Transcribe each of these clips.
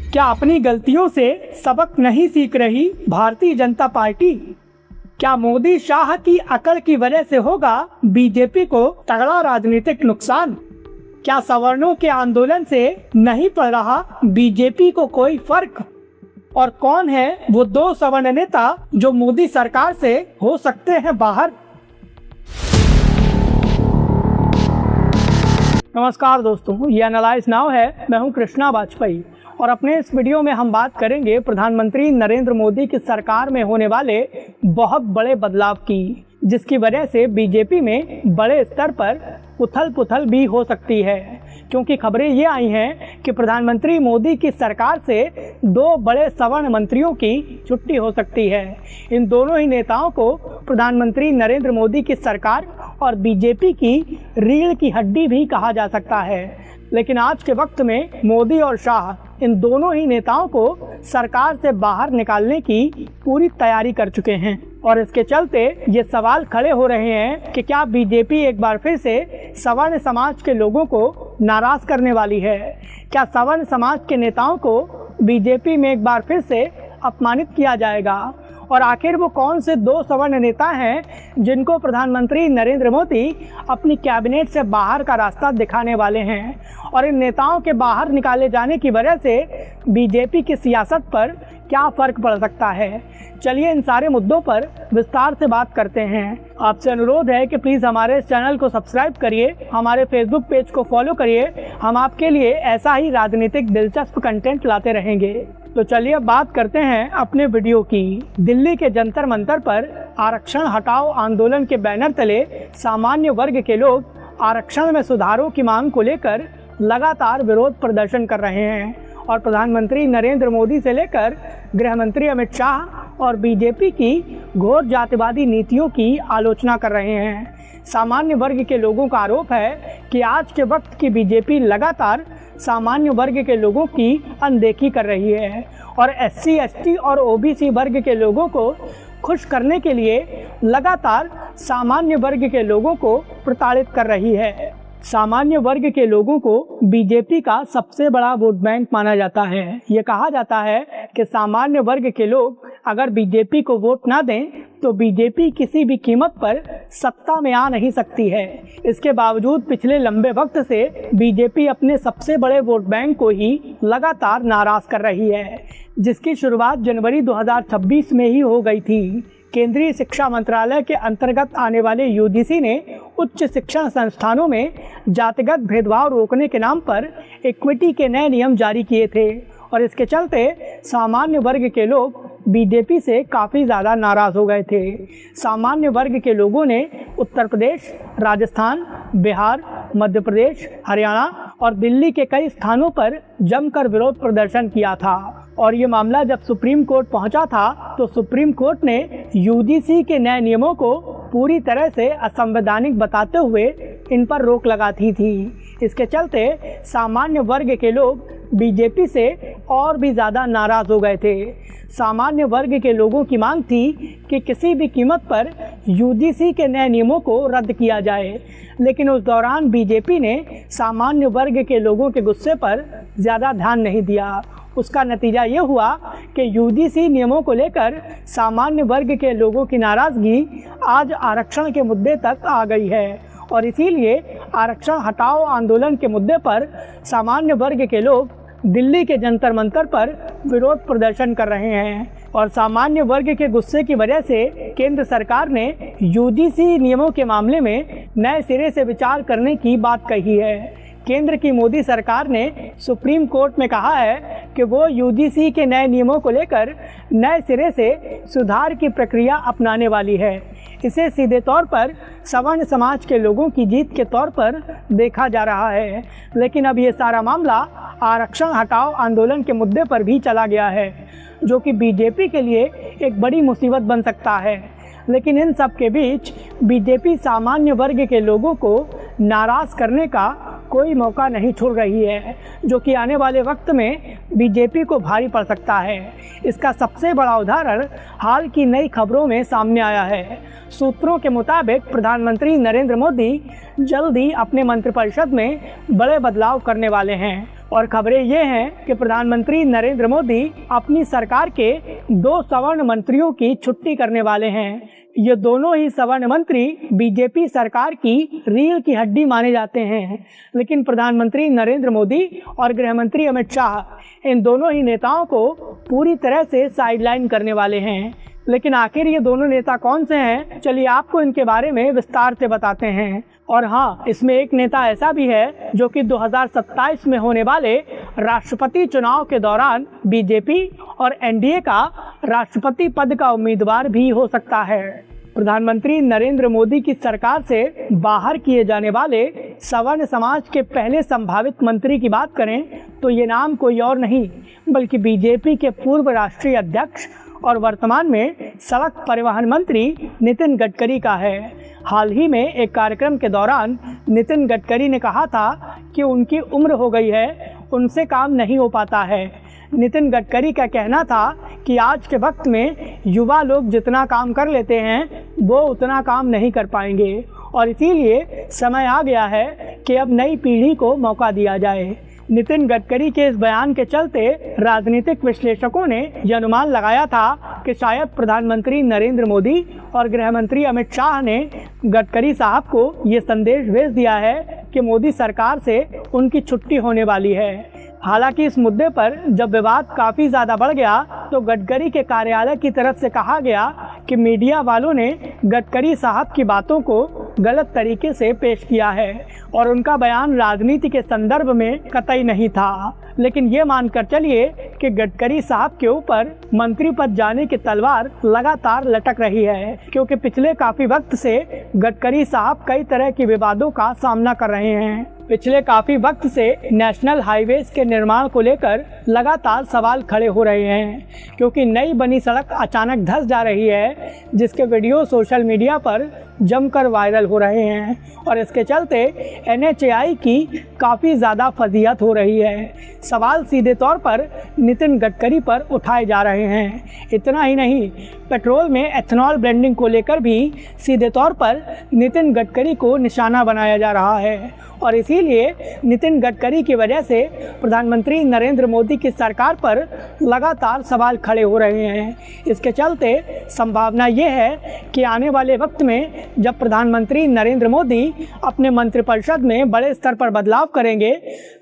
क्या अपनी गलतियों से सबक नहीं सीख रही भारतीय जनता पार्टी? क्या मोदी शाह की अकड़ की वजह से होगा बीजेपी को तगड़ा राजनीतिक नुकसान? क्या सवर्णों के आंदोलन से नहीं पड़ रहा बीजेपी को कोई फर्क? और कौन है वो 2 सवर्ण नेता जो मोदी सरकार से हो सकते हैं बाहर? नमस्कार दोस्तों, ये एनालाइज नाउ है। मैं हूं कृष्णा वाजपेयी और अपने इस वीडियो में हम बात करेंगे प्रधानमंत्री नरेंद्र मोदी की सरकार में होने वाले बहुत बड़े बदलाव की, जिसकी वजह से बीजेपी में बड़े स्तर पर उथल पुथल भी हो सकती है। क्योंकि खबरें ये आई हैं कि प्रधानमंत्री मोदी की सरकार से 2 बड़े सवर्ण मंत्रियों की छुट्टी हो सकती है। इन दोनों ही नेताओं को प्रधानमंत्री नरेंद्र मोदी की सरकार और बीजेपी की रीढ़ की हड्डी भी कहा जा सकता है। लेकिन आज के वक्त में मोदी और शाह इन दोनों ही नेताओं को सरकार से बाहर निकालने की पूरी तैयारी कर चुके हैं और इसके चलते ये सवाल खड़े हो रहे हैं कि क्या बीजेपी एक बार फिर से सवर्ण समाज के लोगों को नाराज करने वाली है? क्या सवर्ण समाज के नेताओं को बीजेपी में एक बार फिर से अपमानित किया जाएगा? और आखिर वो कौन से 2 सवर्ण नेता हैं जिनको प्रधानमंत्री नरेंद्र मोदी अपनी कैबिनेट से बाहर का रास्ता दिखाने वाले हैं? और इन नेताओं के बाहर निकाले जाने की वजह से बीजेपी की सियासत पर क्या फ़र्क पड़ सकता है? चलिए इन सारे मुद्दों पर विस्तार से बात करते हैं। आपसे अनुरोध है कि प्लीज़ हमारे इस चैनल को सब्सक्राइब करिए, हमारे फेसबुक पेज को फॉलो करिए। हम आपके लिए ऐसा ही राजनीतिक दिलचस्प कंटेंट लाते रहेंगे। तो चलिए अब बात करते हैं अपने वीडियो की। दिल्ली के जंतर मंतर पर आरक्षण हटाओ आंदोलन के बैनर तले सामान्य वर्ग के लोग आरक्षण में सुधारों की मांग को लेकर लगातार विरोध प्रदर्शन कर रहे हैं और प्रधानमंत्री नरेंद्र मोदी से लेकर गृह मंत्री अमित शाह और बीजेपी की घोर जातिवादी नीतियों की आलोचना कर रहे हैं। सामान्य वर्ग के लोगों का आरोप है कि आज के वक्त की बीजेपी लगातार सामान्य वर्ग के लोगों की अनदेखी कर रही है और SC, ST और OBC वर्ग के लोगों को खुश करने के लिए लगातार सामान्य वर्ग के लोगों को प्रताड़ित कर रही है। सामान्य वर्ग के लोगों को बीजेपी का सबसे बड़ा वोट बैंक माना जाता है। ये कहा जाता है कि सामान्य वर्ग के लोग अगर बीजेपी को वोट ना दें तो बीजेपी किसी भी कीमत पर सत्ता में आ नहीं सकती है। इसके बावजूद पिछले लंबे वक्त से बीजेपी अपने सबसे बड़े वोट बैंक को ही लगातार नाराज कर रही है, जिसकी शुरुआत जनवरी 2026 में ही हो गई थी। केंद्रीय शिक्षा मंत्रालय के अंतर्गत आने वाले UGC ने उच्च शिक्षण संस्थानों में जातिगत भेदभाव रोकने के नाम पर इक्विटी के नए नियम जारी किए थे और इसके चलते सामान्य वर्ग के लोग बीजेपी से काफ़ी ज़्यादा नाराज़ हो गए थे। सामान्य वर्ग के लोगों ने उत्तर प्रदेश, राजस्थान, बिहार, मध्य प्रदेश, हरियाणा और दिल्ली के कई स्थानों पर जमकर विरोध प्रदर्शन किया था और ये मामला जब सुप्रीम कोर्ट पहुंचा था तो सुप्रीम कोर्ट ने UGC के नए नियमों को पूरी तरह से असंवैधानिक बताते हुए इन पर रोक लगाती थी। इसके चलते सामान्य वर्ग के लोग बीजेपी से और भी ज़्यादा नाराज़ हो गए थे। सामान्य वर्ग के लोगों की मांग थी कि किसी भी कीमत पर UGC के नए नियमों को रद्द किया जाए, लेकिन उस दौरान बीजेपी ने सामान्य वर्ग के लोगों के गुस्से पर ज़्यादा ध्यान नहीं दिया। उसका नतीजा ये हुआ कि UGC नियमों को लेकर सामान्य वर्ग के लोगों की नाराज़गी आज आरक्षण के मुद्दे तक आ गई है और इसीलिए आरक्षण हटाओ आंदोलन के मुद्दे पर सामान्य वर्ग के लोग दिल्ली के जंतर मंतर पर विरोध प्रदर्शन कर रहे हैं और सामान्य वर्ग के गुस्से की वजह से केंद्र सरकार ने UGC नियमों के मामले में नए सिरे से विचार करने की बात कही है। केंद्र की मोदी सरकार ने सुप्रीम कोर्ट में कहा है कि वो UGC के नए नियमों को लेकर नए सिरे से सुधार की प्रक्रिया अपनाने वाली है। इसे सीधे तौर पर सवर्ण समाज के लोगों की जीत के तौर पर देखा जा रहा है, लेकिन अब ये सारा मामला आरक्षण हटाओ आंदोलन के मुद्दे पर भी चला गया है, जो कि बीजेपी के लिए एक बड़ी मुसीबत बन सकता है। लेकिन इन सब के बीच बीजेपी सामान्य वर्ग के लोगों को नाराज़ करने का कोई मौका नहीं छोड़ रही है, जो कि आने वाले वक्त में बीजेपी को भारी पड़ सकता है। इसका सबसे बड़ा उदाहरण हाल की नई खबरों में सामने आया है। सूत्रों के मुताबिक प्रधानमंत्री नरेंद्र मोदी जल्द ही अपने मंत्रिपरिषद में बड़े बदलाव करने वाले हैं और खबरें ये हैं कि प्रधानमंत्री नरेंद्र मोदी अपनी सरकार के 2 सवर्ण मंत्रियों की छुट्टी करने वाले हैं। ये दोनों ही सवर्ण मंत्री बीजेपी सरकार की रीढ़ की हड्डी माने जाते हैं, लेकिन प्रधानमंत्री नरेंद्र मोदी और गृह मंत्री अमित शाह इन दोनों ही नेताओं को पूरी तरह से साइडलाइन करने वाले हैं। लेकिन आखिर ये दोनों नेता कौन से हैं? चलिए आपको इनके बारे में विस्तार से बताते हैं। और हाँ, इसमें एक नेता ऐसा भी है जो कि 2027 में होने वाले राष्ट्रपति चुनाव के दौरान बीजेपी और एनडीए का राष्ट्रपति पद का उम्मीदवार भी हो सकता है। प्रधानमंत्री नरेंद्र मोदी की सरकार से बाहर किए जाने वाले सवर्ण समाज के पहले संभावित मंत्री की बात करें तो ये नाम कोई और नहीं बल्कि बीजेपी के पूर्व राष्ट्रीय अध्यक्ष और वर्तमान में सड़क परिवहन मंत्री नितिन गडकरी का है। हाल ही में एक कार्यक्रम के दौरान नितिन गडकरी ने कहा था कि उनकी उम्र हो गई है, उनसे काम नहीं हो पाता है। नितिन गडकरी का कहना था कि आज के वक्त में युवा लोग जितना काम कर लेते हैं वो उतना काम नहीं कर पाएंगे और इसीलिए समय आ गया है कि अब नई पीढ़ी को मौका दिया जाए। नितिन गडकरी के इस बयान के चलते राजनीतिक विश्लेषकों ने यह अनुमान लगाया था कि शायद प्रधानमंत्री नरेंद्र मोदी और गृह मंत्री अमित शाह ने गडकरी साहब को ये संदेश भेज दिया है कि मोदी सरकार से उनकी छुट्टी होने वाली है। हालांकि इस मुद्दे पर जब विवाद काफ़ी ज़्यादा बढ़ गया तो गडकरी के कार्यालय की तरफ से कहा गया कि मीडिया वालों ने गडकरी साहब की बातों को गलत तरीके से पेश किया है और उनका बयान राजनीति के संदर्भ में कतई नहीं था। लेकिन ये मानकर चलिए कि गडकरी साहब के ऊपर मंत्री पद जाने की तलवार लगातार लटक रही है, क्योंकि पिछले काफ़ी वक्त से गडकरी साहब कई तरह के विवादों का सामना कर रहे हैं। पिछले काफ़ी वक्त से नेशनल हाईवेज के निर्माण को लेकर लगातार सवाल खड़े हो रहे हैं, क्योंकि नई बनी सड़क अचानक धंस जा रही है, जिसके वीडियो सोशल मीडिया पर जमकर वायरल हो रहे हैं और इसके चलते NHAI की काफ़ी ज़्यादा फजीहत हो रही है। सवाल सीधे तौर पर नितिन गडकरी पर उठाए जा रहे हैं। इतना ही नहीं, पेट्रोल में एथेनॉल ब्लेंडिंग को लेकर भी सीधे तौर पर नितिन गडकरी को निशाना बनाया जा रहा है और इसीलिए नितिन गडकरी की वजह से प्रधानमंत्री नरेंद्र मोदी की सरकार पर लगातार सवाल खड़े हो रहे हैं। इसके चलते संभावना ये है कि आने वाले वक्त में जब प्रधानमंत्री नरेंद्र मोदी अपने मंत्रिपरिषद में बड़े स्तर पर बदलाव करेंगे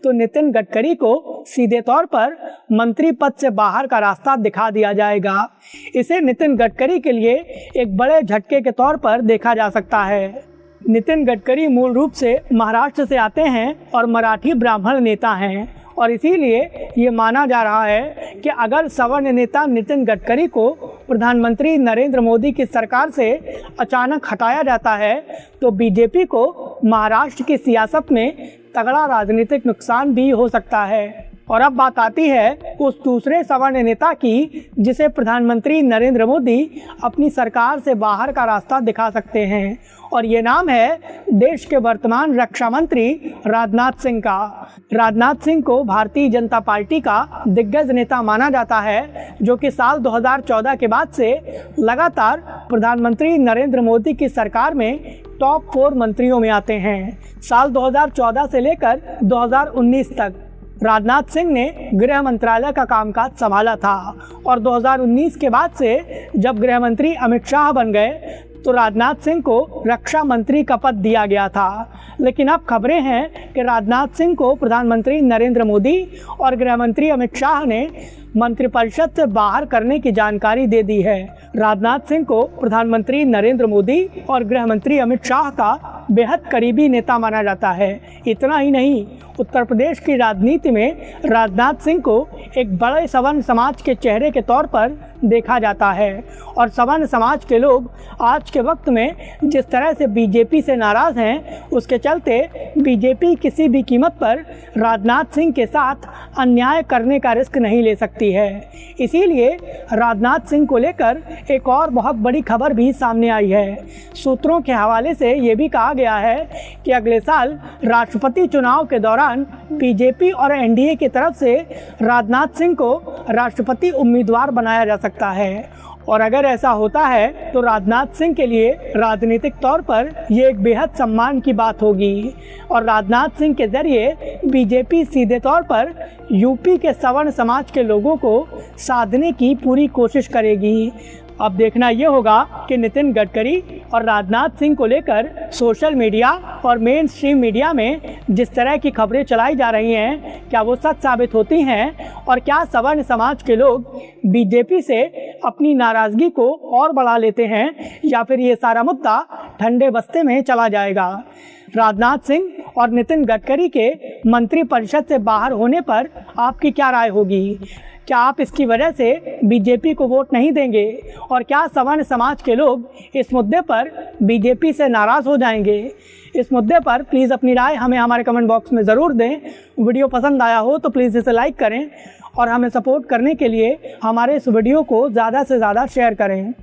तो नितिन गडकरी को सीधे तौर पर मंत्री पद से बाहर का रास्ता दिखा दिया जाएगा। इसे नितिन गडकरी के लिए एक बड़े झटके के तौर पर देखा जा सकता है। नितिन गडकरी मूल रूप से महाराष्ट्र से आते हैं और मराठी ब्राह्मण नेता हैं और इसीलिए ये माना जा रहा है कि अगर सवर्ण नेता नितिन गडकरी को प्रधानमंत्री नरेंद्र मोदी की सरकार से अचानक हटाया जाता है तो बीजेपी को महाराष्ट्र की सियासत में तगड़ा राजनीतिक नुकसान भी हो सकता है। और अब बात आती है उस दूसरे सवर्ण नेता की जिसे प्रधानमंत्री नरेंद्र मोदी अपनी सरकार से बाहर का रास्ता दिखा सकते हैं और ये नाम है देश के वर्तमान रक्षा मंत्री राजनाथ सिंह का। राजनाथ सिंह को भारतीय जनता पार्टी का दिग्गज नेता माना जाता है, जो कि साल 2014 के बाद से लगातार प्रधानमंत्री नरेंद्र मोदी की सरकार में टॉप 4 मंत्रियों में आते हैं। साल 2014 से लेकर 2019 तक राजनाथ सिंह ने गृह मंत्रालय का कामकाज संभाला था और 2019 के बाद से जब गृह मंत्री अमित शाह बन गए तो राजनाथ सिंह को रक्षा मंत्री का पद दिया गया था। लेकिन अब खबरें हैं कि राजनाथ सिंह को प्रधानमंत्री नरेंद्र मोदी और गृह मंत्री अमित शाह ने मंत्रिपरिषद से बाहर करने की जानकारी दे दी है। राजनाथ सिंह को प्रधानमंत्री नरेंद्र मोदी और गृह मंत्री अमित शाह का बेहद करीबी नेता माना जाता है। इतना ही नहीं, उत्तर प्रदेश की राजनीति में राजनाथ सिंह को एक बड़े सवर्ण समाज के चेहरे के तौर पर देखा जाता है। और सवर्ण समाज के लोग आज के वक्त में जिस तरह से बीजेपी से नाराज़ हैं, उसके चलते बीजेपी किसी भी कीमत पर राजनाथ सिंह के साथ अन्याय करने का रिस्क नहीं ले सकती है। इसीलिए राजनाथ सिंह को लेकर एक और बहुत बड़ी खबर भी सामने आई है। सूत्रों के हवाले से ये भी कहा गया है कि अगले साल राष्ट्रपति चुनाव के दौरान बीजेपी और एनडीए की तरफ से राजनाथ सिंह को राष्ट्रपति उम्मीदवार बनाया जा सकता है। और अगर ऐसा होता है तो राजनाथ सिंह के लिए राजनीतिक तौर पर ये एक बेहद सम्मान की बात होगी और राजनाथ सिंह के ज़रिए बीजेपी सीधे तौर पर यूपी के सवर्ण समाज के लोगों को साधने की पूरी कोशिश करेगी। अब देखना ये होगा कि नितिन गडकरी और राजनाथ सिंह को लेकर सोशल मीडिया और मेन स्ट्रीम मीडिया में जिस तरह की खबरें चलाई जा रही हैं, क्या वो सच साबित होती हैं और क्या सवर्ण समाज के लोग बीजेपी से अपनी नाराज़गी को और बढ़ा लेते हैं या फिर ये सारा मुद्दा ठंडे बस्ते में चला जाएगा। राजनाथ सिंह और नितिन गडकरी के मंत्रिपरिषद से बाहर होने पर आपकी क्या राय होगी? क्या आप इसकी वजह से बीजेपी को वोट नहीं देंगे और क्या सवर्ण समाज के लोग इस मुद्दे पर बीजेपी से नाराज़ हो जाएंगे? इस मुद्दे पर प्लीज़ अपनी राय हमें हमारे कमेंट बॉक्स में ज़रूर दें। वीडियो पसंद आया हो तो प्लीज़ इसे लाइक करें और हमें सपोर्ट करने के लिए हमारे इस वीडियो को ज़्यादा से ज़्यादा शेयर करें।